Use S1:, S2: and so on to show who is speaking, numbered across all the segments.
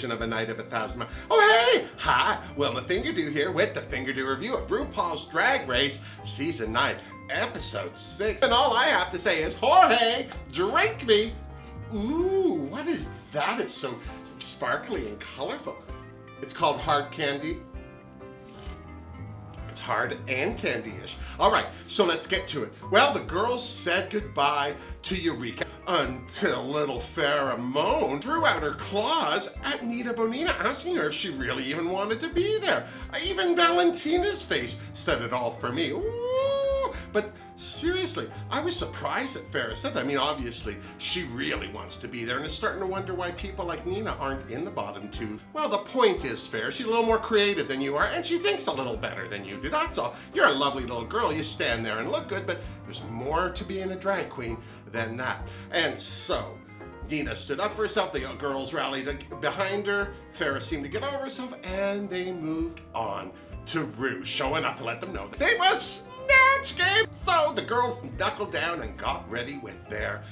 S1: version of A Night of a Thousand Miles. Oh hey! Hi! Wilma Fingerdoo here with the Fingerdoo review of RuPaul's Drag Race Season 9, Episode 6. And all I have to say is, Jorge, drink me! Ooh, what is that? It's so sparkly and colorful. It's called hard candy. It's hard and candy-ish. All right, so let's get to it. Well, the girls said goodbye to Eureka until little Pheromone threw out her claws at Nita Bonita, asking her if she really even wanted to be there. Even Valentina's face said it all for me. Ooh, but seriously, I was surprised that Farrah said that. I mean, obviously, she really wants to be there and is starting to wonder why people like Nina aren't in the bottom two. Well, the point is, Farrah, she's a little more creative than you are, and she thinks a little better than you do. That's all. You're a lovely little girl. You stand there and look good, but there's more to being a drag queen than that. And so, Nina stood up for herself, the girls rallied behind her, Farrah seemed to get over herself, and they moved on to Ru, showing up to let them know the same was Snatch Game. So the girls knuckled down and got ready with their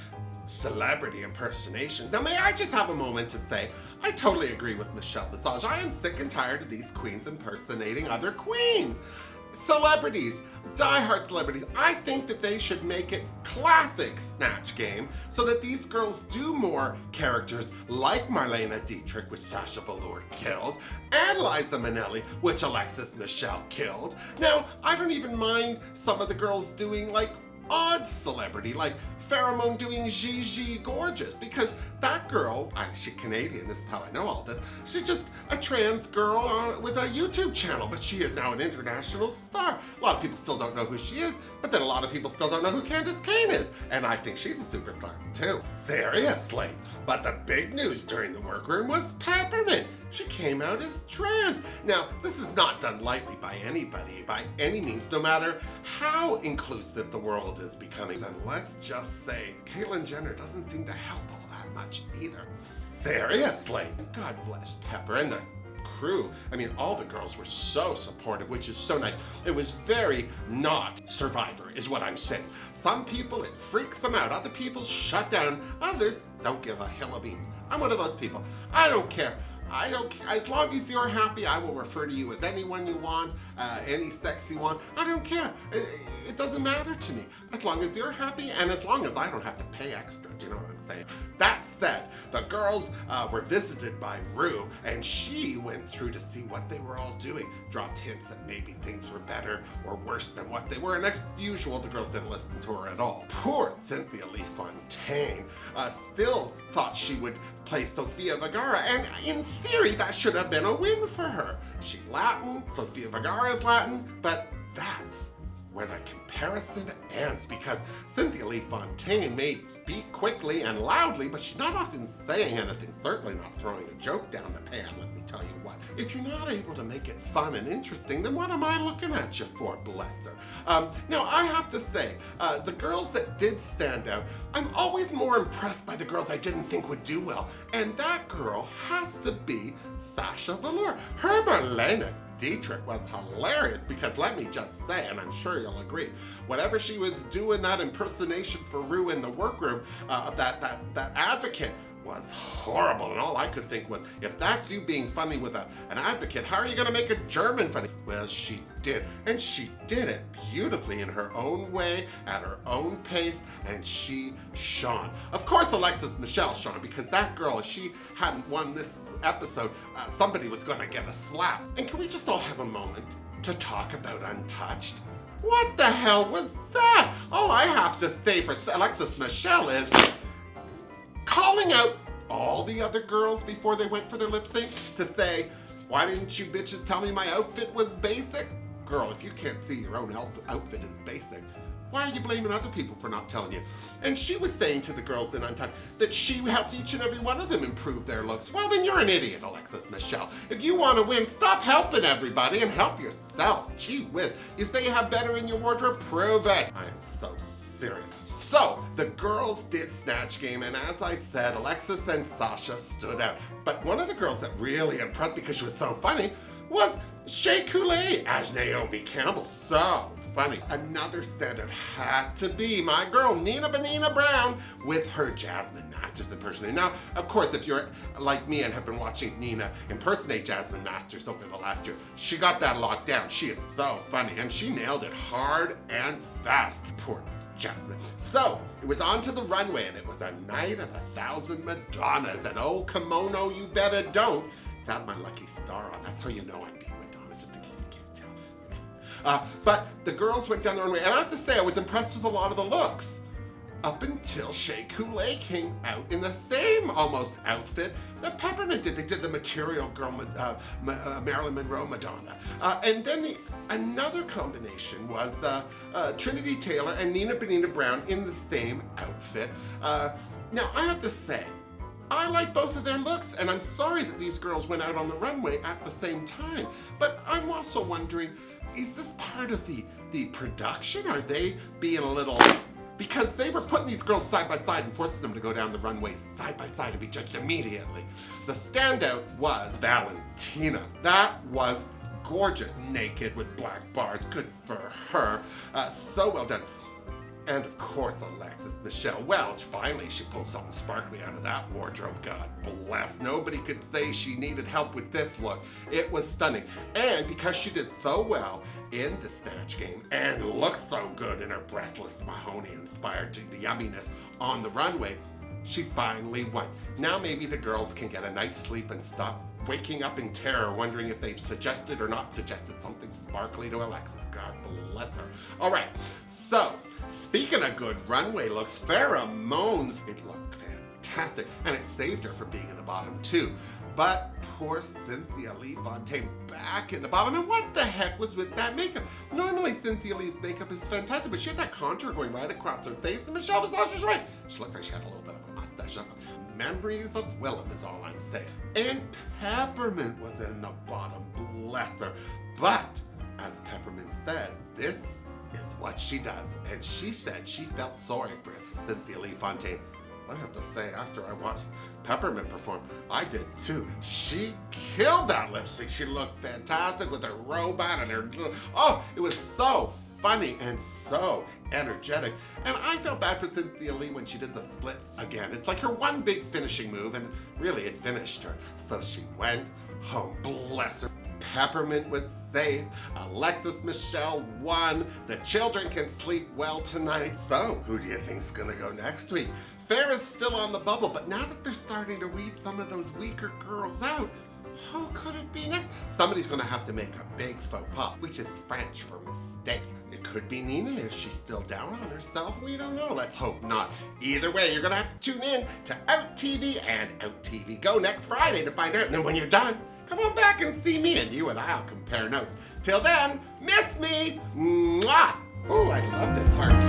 S1: celebrity impersonations. Now may I just have a moment to say, I totally agree with Michelle Visage. I am sick and tired of these queens impersonating other queens. Celebrities, diehard celebrities, I think that they should make it classic Snatch Game so that these girls do more characters like Marlena Dietrich, which Sasha Velour killed, and Liza Minnelli, which Alexis Michelle killed. Now, I don't even mind some of the girls doing like odd celebrity, like Pheromone doing Gigi Gorgeous, because that girl, she's Canadian, this is how I know all this, she's just a trans girl with a YouTube channel, but she is now an international star. A lot of people still don't know who she is, but then a lot of people still don't know who Candace Kane is, and I think she's a superstar too. Seriously. But the big news during the workroom was Peppermint. She came out as trans. Now, this is not done lightly by anybody, by any means, no matter how inclusive the world is becoming. And let's just say, Caitlyn Jenner doesn't seem to help all that much either. Seriously. God bless Pepper and the crew. I mean, all the girls were so supportive, which is so nice. It was very not Survivor, is what I'm saying. Some people, it freaks them out. Other people shut down. Others don't give a hill of beans. I'm one of those people. I don't care. As long as you're happy, I will refer to you as anyone you want, any sex you want. I don't care. It doesn't matter to me. As long as you're happy and as long as I don't have to pay extra, do you know what I'm saying? That said, the girls were visited by Ru, and she went through to see what they were all doing, dropped hints that maybe things were better or worse than what they were, and as usual, the girls didn't listen to her at all. Poor Cynthia Lee Fontaine still thought she would play Sofia Vergara, and in theory, that should have been a win for her. She's Latin, Sofia Vergara is Latin, but that's where the comparison ends, because Cynthia Lee Fontaine may speak quickly and loudly, but she's not often saying anything, certainly not throwing a joke down the pan, let me tell you what. If you're not able to make it fun and interesting, then what am I looking at you for, bless her? Now, I have to say, the girls that did stand out, I'm always more impressed by the girls I didn't think would do well, and that girl has to be Sasha Velour. Her Marlena Dietrich was hilarious because let me just say, and I'm sure you'll agree, whatever she was doing that impersonation for Ru in the workroom of that advocate was horrible, and all I could think was, if that's you being funny with an advocate, how are you gonna make a German funny? Well, she did, and she did it beautifully in her own way, at her own pace, and she shone. Of course, Alexis Michelle shone, because that girl, if she hadn't won this episode, somebody was gonna get a slap. And can we just all have a moment to talk about Untouched? What the hell was that? All I have to say for Alexis Michelle is calling out all the other girls before they went for their lip sync to say, why didn't you bitches tell me my outfit was basic? Girl, if you can't see your own outfit is basic, why are you blaming other people for not telling you? And she was saying to the girls in Untouched that she helped each and every one of them improve their looks. Well, then you're an idiot, Alexis Michelle. If you want to win, stop helping everybody and help yourself. Gee whiz. You say you have better in your wardrobe? Prove it. I am so serious. So, the girls did Snatch Game, and as I said, Alexis and Sasha stood out. But one of the girls that really impressed because she was so funny was Shea Coulee as Naomi Campbell. So funny. Another standout had to be my girl, Nina Bonina Brown, with her Jasmine Masters impersonating. Now, of course, if you're like me and have been watching Nina impersonate Jasmine Masters over the last year, she got that locked down. She is so funny, and she nailed it hard and fast. Poor Jasmine. So, it was on to the runway, and it was a night of 1,000 Madonnas, and oh, kimono, you better don't. It's had my lucky star on. That's how you know I'm being Madonna, just in case you can't tell. But the girls went down the runway, and I have to say, I was impressed with a lot of the looks. Up until Shea Coulee came out in the same almost outfit that Peppermint did. They did the Material Girl Marilyn Monroe Madonna. And then another combination was Trinity Taylor and Nina Bonina Brown in the same outfit. Now, I have to say, I like both of their looks, and I'm sorry that these girls went out on the runway at the same time. But I'm also wondering, is this part of the production? Are they being a little... Because they were putting these girls side by side and forcing them to go down the runway side by side and be judged immediately. The standout was Valentina. That was gorgeous, naked with black bars. Good for her. So well done. And of course, Alexis Michelle Welch. Finally, she pulled something sparkly out of that wardrobe. God bless. Nobody could say she needed help with this look. It was stunning. And because she did so well in the Snatch Game and looked so good in her breathless Mahoney-inspired yumminess on the runway, she finally won. Now maybe the girls can get a night's sleep and stop waking up in terror, wondering if they've suggested or not suggested something sparkly to Alexis. God bless her. All right, so speaking of good runway looks, Pheromones, it looked fantastic, and it saved her from being in the bottom too. But poor Cynthia Lee Fontaine back in the bottom, and what the heck was with that makeup? Normally Cynthia Lee's makeup is fantastic, but she had that contour going right across her face, and Michelle Visage was right. She looked like she had a little bit of a mustache. Memories of Wilma is all I'm saying. And Peppermint was in the bottom, bless her. But, as Peppermint said, this is what she does. And she said she felt sorry for Cynthia Lee Fontaine. I have to say, after I watched Peppermint perform, I did too. She killed that lip sync. She looked fantastic with her robot and her, oh, it was so funny and so energetic. And I felt bad for Cynthia Lee when she did the splits again. It's like her one big finishing move, and really it finished her. So she went home, bless her. Peppermint was safe. Alexis Michelle won. The children can sleep well tonight. So, who do you think's gonna go next week? Farrah's still on the bubble, but now that they're starting to weed some of those weaker girls out, who could it be next? Somebody's gonna have to make a big faux pas, which is French for mistake. It could be Nina if she's still down on herself. We don't know. Let's hope not. Either way, you're gonna have to tune in to Out TV and Out TV Go next Friday to find out. And then when you're done, come on back and see me, and you and I'll compare notes. Till then, miss me! Mwah! Ooh, I love this heart.